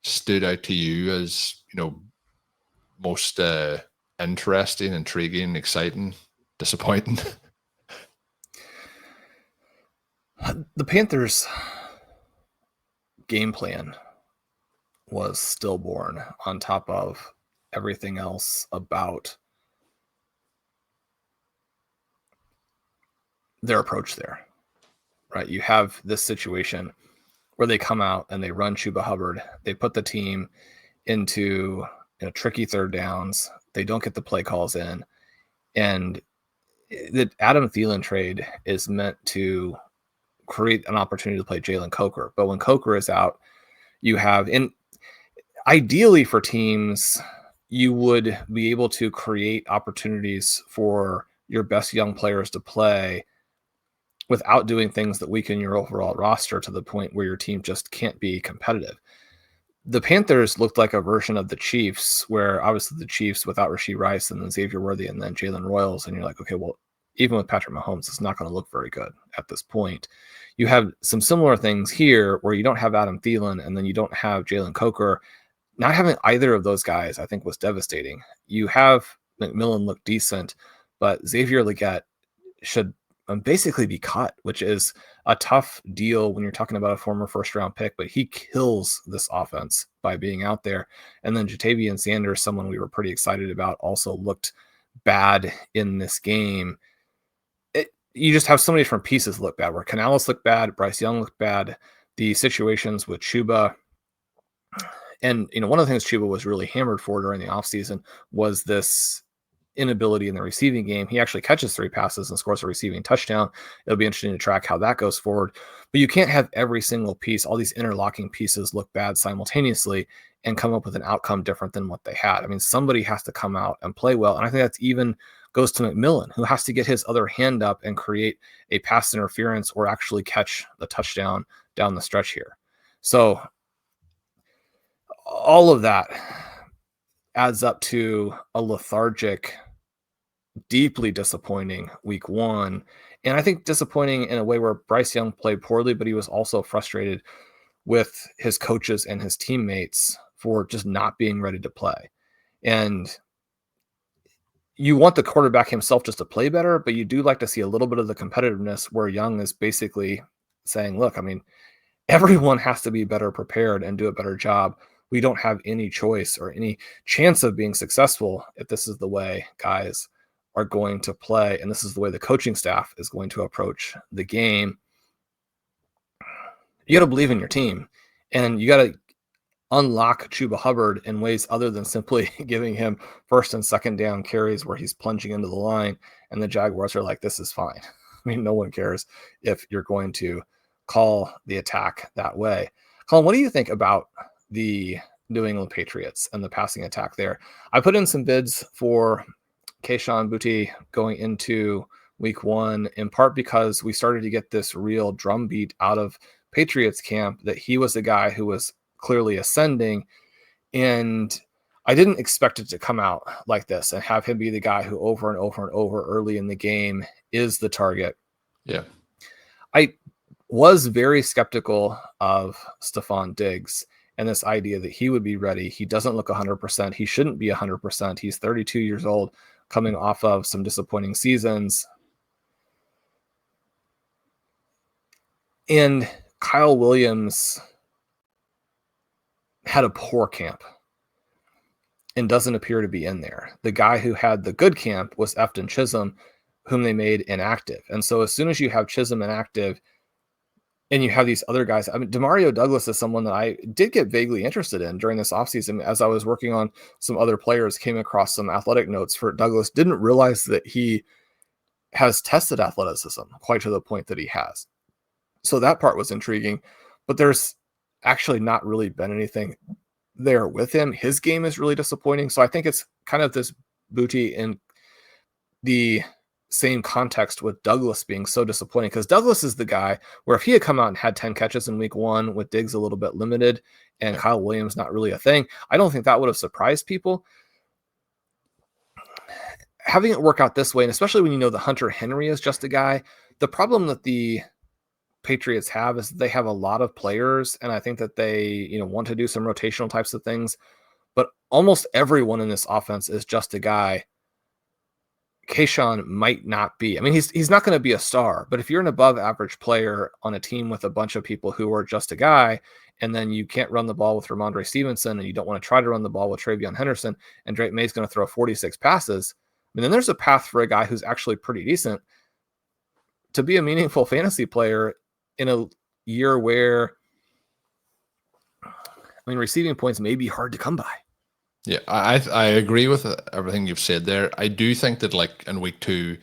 stood out to you as, most interesting, intriguing, exciting, disappointing? The Panthers' game plan was stillborn on top of everything else about their approach there, right? You have this situation where they come out and they run Chuba Hubbard. They put the team into tricky third downs. They don't get the play calls in. And the Adam Thielen trade is meant to create an opportunity to play Jalen Coker. But when Coker is out, you have, ideally for teams, you would be able to create opportunities for your best young players to play without doing things that weaken your overall roster to the point where your team just can't be competitive. The Panthers looked like a version of the Chiefs, where obviously the Chiefs without Rashee Rice and then Xavier Worthy and then Jalen Royals, and you're like, okay, well, even with Patrick Mahomes, it's not going to look very good at this point. You have some similar things here where you don't have Adam Thielen and then you don't have Jalen Coker. Not having either of those guys, I think, was devastating. You have McMillan look decent, but Xavier Legette should basically be cut, which is a tough deal when you're talking about a former first-round pick, but he kills this offense by being out there. And then Jatavian Sanders, someone we were pretty excited about, also looked bad in this game. You just have so many different pieces look bad, where Canales looked bad, Bryce Young looked bad, the situations with Chuba. And, one of the things Chuba was really hammered for during the offseason was this inability in the receiving game. He actually catches 3 passes and scores a receiving touchdown. It'll be interesting to track how that goes forward. But you can't have every single piece, all these interlocking pieces look bad simultaneously and come up with an outcome different than what they had. I mean, somebody has to come out and play well. And I think that's even goes to McMillan, who has to get his other hand up and create a pass interference or actually catch the touchdown down the stretch here. So all of that adds up to a lethargic, deeply disappointing week 1. And I think disappointing in a way where Bryce Young played poorly, but he was also frustrated with his coaches and his teammates for just not being ready to play. And you want the quarterback himself just to play better, but you do like to see a little bit of the competitiveness where Young is basically saying, look, I mean, everyone has to be better prepared and do a better job. We don't have any choice or any chance of being successful if this is the way guys are going to play, and this is the way the coaching staff is going to approach the game. You got to believe in your team, and you got to unlock Chuba Hubbard in ways other than simply giving him first and second down carries where he's plunging into the line, and the Jaguars are like, this is fine. I mean, no one cares if you're going to call the attack that way. Colm, what do you think about the New England Patriots and the passing attack there? I put in some bids for Kayshon Boutte going into week 1, in part because we started to get this real drumbeat out of Patriots camp that he was the guy who was clearly ascending. And I didn't expect it to come out like this and have him be the guy who over and over and over early in the game is the target. Yeah. I was very skeptical of Stephon Diggs and this idea that he would be ready. He doesn't look 100%. He shouldn't be 100%. He's 32 years old, coming off of some disappointing seasons. And Kyle Williams had a poor camp and doesn't appear to be in there. The guy who had the good camp was Efton Chisholm, whom they made inactive. And so as soon as you have Chisholm inactive and you have these other guys, I mean, Demario Douglas is someone that I did get vaguely interested in during this offseason. As I was working on some other players, came across some athletic notes for Douglas, didn't realize that he has tested athleticism quite to the point that he has. So that part was intriguing, but there's actually not really been anything there with him. His game is really disappointing. So I think it's kind of this Boutte in the same context with Douglas being so disappointing, because Douglas is the guy where if he had come out and had 10 catches in week 1 with Diggs a little bit limited and Kyle Williams not really a thing, I don't think that would have surprised people. Having it work out this way, and especially when you know that Hunter Henry is just a guy, the problem that the Patriots have is they have a lot of players, and I think that they want to do some rotational types of things, but almost everyone in this offense is just a guy. Kayshon might not be. I mean, he's not going to be a star, but if you're an above average player on a team with a bunch of people who are just a guy, and then you can't run the ball with Ramondre Stevenson, and you don't want to try to run the ball with Travion Henderson, and Drake May's going to throw 46 passes, I mean, then there's a path for a guy who's actually pretty decent to be a meaningful fantasy player in a year where, I mean, receiving points may be hard to come by. Yeah, I agree with everything you've said there. I do think that like in week 2,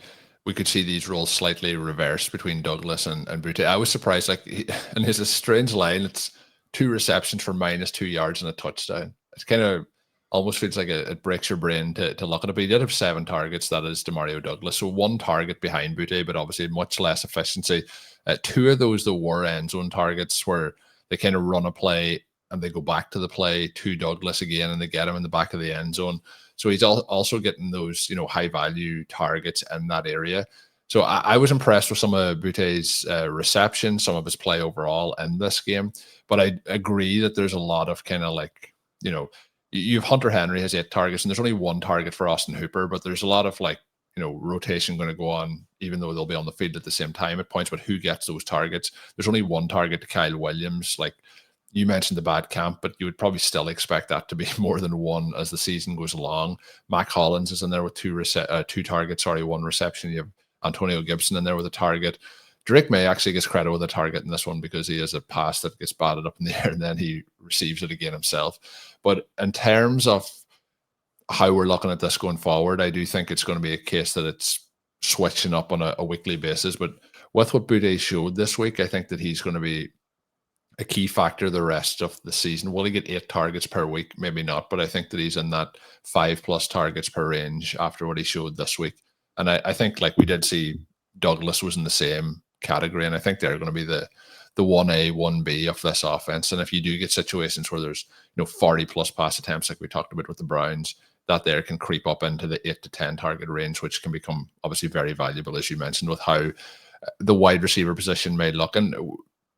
we could see these roles slightly reversed between Douglas and Boutte. I was surprised, like, and there's a strange line. It's 2 receptions for -2 yards and a touchdown. It's kind of almost feels like it breaks your brain to look at it. But he did have 7 targets. That is Demario Douglas. So 1 target behind Boutte, but obviously much less efficiency. 2 of those, though, were end zone targets where they kind of run a play and they go back to the play to Douglas again and they get him in the back of the end zone. So he's also getting those, high value targets in that area. So I was impressed with some of Boutte's reception, some of his play overall in this game. But I agree that there's a lot of kind of like, you have Hunter Henry has 8 targets and there's only 1 target for Austin Hooper, but there's a lot of like, rotation going to go on, even though they'll be on the field at the same time. It points about who gets those targets. There's only one target to Kyle Williams. Like you mentioned the bad camp, but you would probably still expect that to be more than one as the season goes along. Mac Hollins is in there with two targets, one reception. You have Antonio Gibson in there with a target. Drake May actually gets credit with a target in this one because he has a pass that gets batted up in the air and then he receives it again himself. But in terms of how we're looking at this going forward, I do think it's going to be a case that it's switching up on a weekly basis. But with what Boutte showed this week, I think that he's going to be a key factor the rest of the season. Will he get 8 targets per week? Maybe not, but I think that he's in that 5+ targets per range after what he showed this week. And I think, like we did see, Douglas was in the same category, and I think they're going to be the 1A, 1B of this offense. And if you do get situations where there's 40+ pass attempts, like we talked about with the Browns, that there can creep up into the 8 to 10 target range, which can become obviously very valuable, as you mentioned, with how the wide receiver position may look. And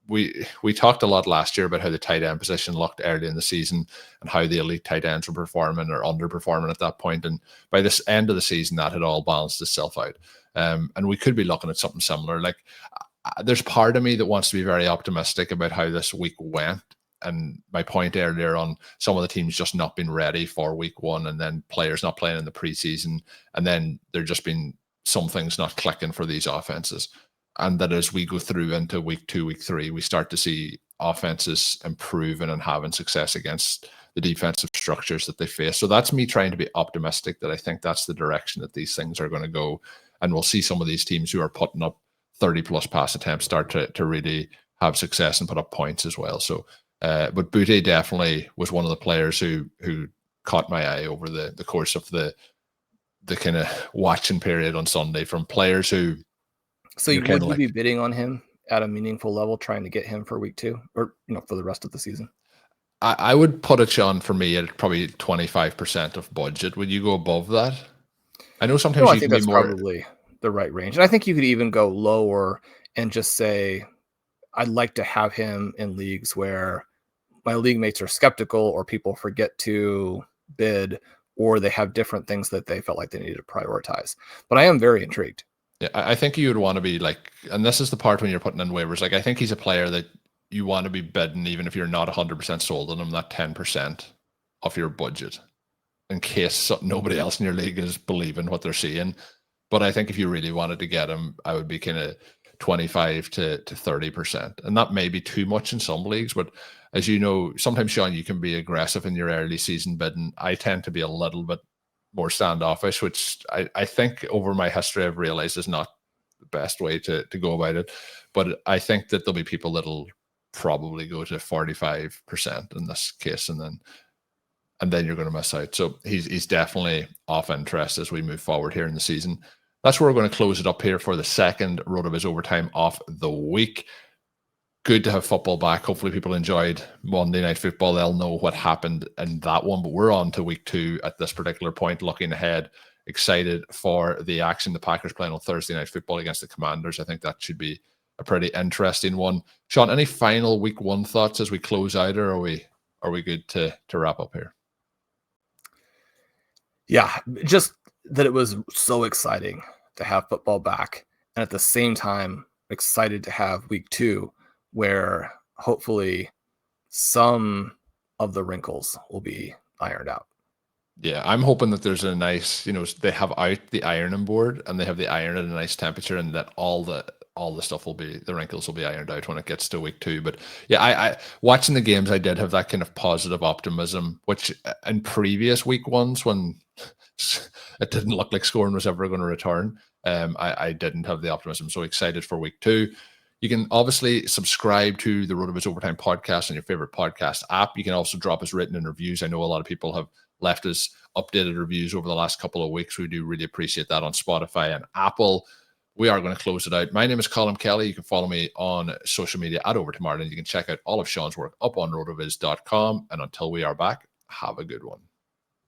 we talked a lot last year about how the tight end position looked early in the season and how the elite tight ends were performing or underperforming at that point. And by this end of the season, that had all balanced itself out. And we could be looking at something similar. Like there's part of me that wants to be very optimistic about how this week went. And my point earlier on some of the teams just not being ready for week 1, and then players not playing in the preseason, and then there just been some things not clicking for these offenses. And that as we go through into week 2, week 3, we start to see offenses improving and having success against the defensive structures that they face. So that's me trying to be optimistic that I think that's the direction that these things are going to go. And we'll see some of these teams who are putting up 30+ pass attempts start to really have success and put up points as well. So, but Boutte definitely was one of the players who caught my eye over the course of the kind of watching period on Sunday, from players who. So would you be bidding on him at a meaningful level, trying to get him for week 2 or for the rest of the season? I would put it, Shawn, for me at probably 25% of budget. Would you go above that? I know sometimes I think that's probably the right range. And I think you could even go lower and just say, I'd like to have him in leagues where my league mates are skeptical, or people forget to bid, or they have different things that they felt like they needed to prioritize. But I am very intrigued. Yeah, I think you would want to be like, and this is the part when you're putting in waivers, like I think he's a player that you want to be bidding, even if you're not 100% sold on him, that 10% of your budget, in case nobody else in your league is believing what they're seeing. But I think if you really wanted to get him, I would be kind of 25 to 30%. And that may be too much in some leagues, but as you know, sometimes, Shawn, you can be aggressive in your early season bidding. I tend to be a little bit more standoffish, which I think over my history I've realized is not the best way to go about it. But I think that there'll be people that'll probably go to 45% in this case, and then you're going to miss out. So he's definitely off interest as we move forward here in the season. That's where we're going to close it up here for the second RotoViz Overtime of the week. Good to have football back. Hopefully people enjoyed Monday Night Football. They'll know what happened in that one. But we're on to week 2 at this particular point, looking ahead. Excited for the action. The Packers playing on Thursday Night Football against the Commanders. I think that should be a pretty interesting one. Shawn, any final week 1 thoughts as we close out, or are we good to wrap up here? Yeah, just that it was so exciting to have football back, and at the same time excited to have week 2, where hopefully some of the wrinkles will be ironed out. Yeah, I'm hoping that there's a nice, they have out the ironing board and they have the iron at a nice temperature, and that all the stuff the wrinkles will be ironed out when it gets to week 2. But yeah, I watching the games, I did have that kind of positive optimism, which in previous week 1s, when it didn't look like scoring was ever going to return, I didn't have the optimism. So excited for week 2. You can obviously subscribe to the RotoViz Overtime podcast on your favorite podcast app. You can also drop us written in reviews. I know a lot of people have left us updated reviews over the last couple of weeks. We do really appreciate that on Spotify and Apple. We are going to close it out. My name is Colm Kelly. You can follow me on social media at Overtime Ireland. You can check out all of Shawn's work up on rotoviz.com. And until we are back, have a good one.